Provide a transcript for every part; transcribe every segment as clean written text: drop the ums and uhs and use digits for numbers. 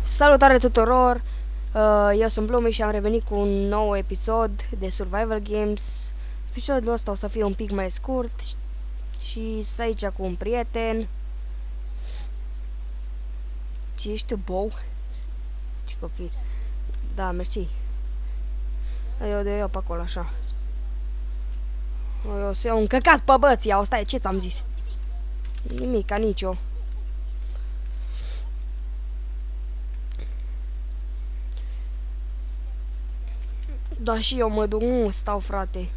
Salutare tuturor! Eu sunt Blumi și am revenit cu un nou episod de Survival Games. Episodul ăsta o să fie un pic mai scurt și sunt aici cu un prieten. Ce ești tu, bou? Ce copii? Da, mersi. Eu pe acolo, așa. Eu o să iau un căcat pe bății, au, stai, ce ți-am zis? Nimica, nicio. Da, și eu mă duc, nu stau, frate.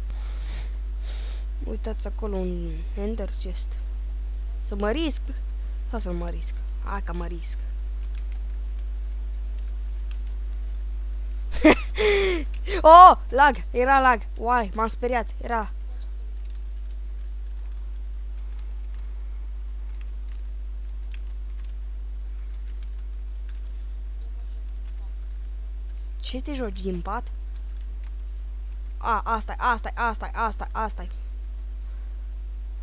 Uitați acolo un ender chest. Să mă risc? Sau să mă risc? Hai că mă risc. Oh, lag, era lag. Uai, m-am speriat, era. Ce te joci din pat? Asta-i.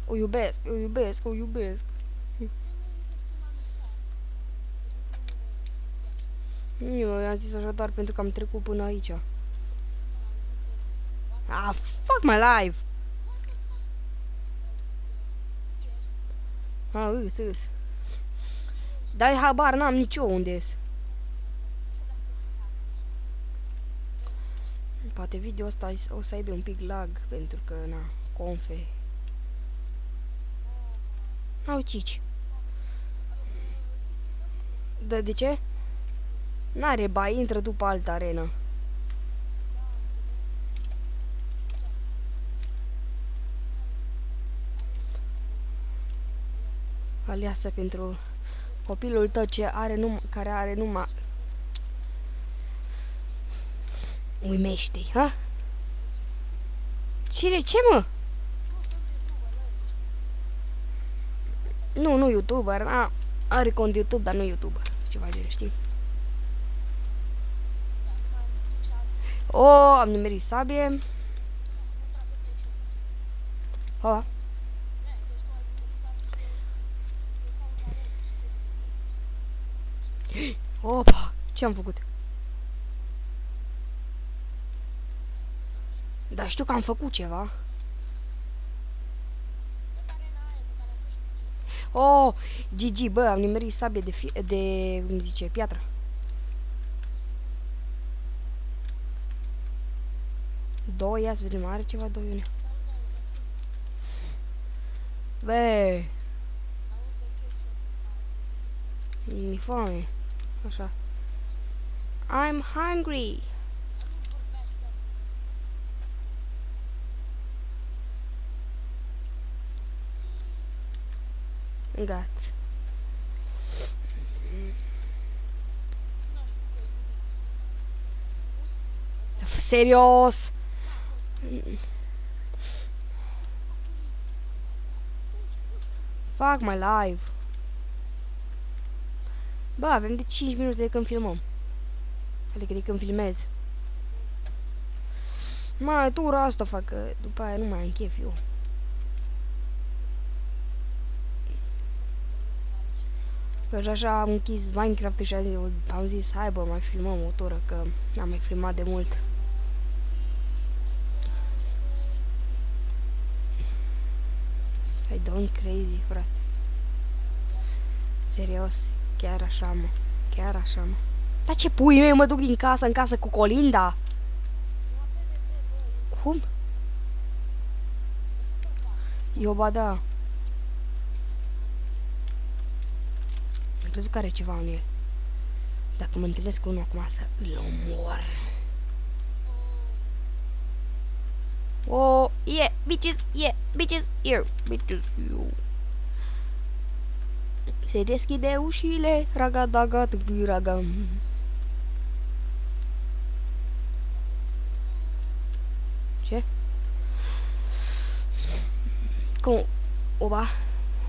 O iubesc. Eu i-am zis așa doar pentru că am trecut până aici. Fuck my life! Îs. Dar habar n-am nicio unde-s. Poate video ăsta o să aibă un pic lag, pentru că, na, confe. Au cici. Da, de ce? N-are bai, intră după altă arenă. Aleasă pentru copilul tău care are numai uimește-i, ha? Ce, mă? Nu YouTuber, are cont de YouTube, dar nu YouTuber. Ceva gen, știi? Am nimerit sabie. Opa, ce-am făcut? Dar știu că am făcut ceva. GG, bă, am nimerit sabie de cum zice, piatră. Două, ia să vedem, are ceva doiune. Bă, mi-e foame. Așa. I'm hungry. Gata. Serios? Fuck my life. Bă, avem de 5 minute de când filmăm. Adică de când filmez. Mai tura asta fac, că după aia nu mai am chef eu. Că așa am închis Minecraft și am zis, hai bă, mai filmăm o tură, că n-am mai filmat de mult. I don't crazy, frate. Serios, chiar așa, mă. Dar ce pui mei, mă duc din casă în casă cu Colinda? Cum? Eu, ba da. Am crezut că are ceva în el. Dacă mă întâlnesc cu unul acum, să îl omor. Bitches, here, you. Se deschide ușile, raga-daga, raga. Ce? Cum? Oba?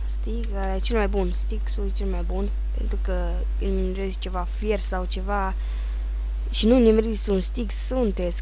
Stick, e cel mai bun. Stick-ul e cel mai bun. Pentru că când nimeriți ceva fier sau ceva și nu nimeriți un stick, sunteți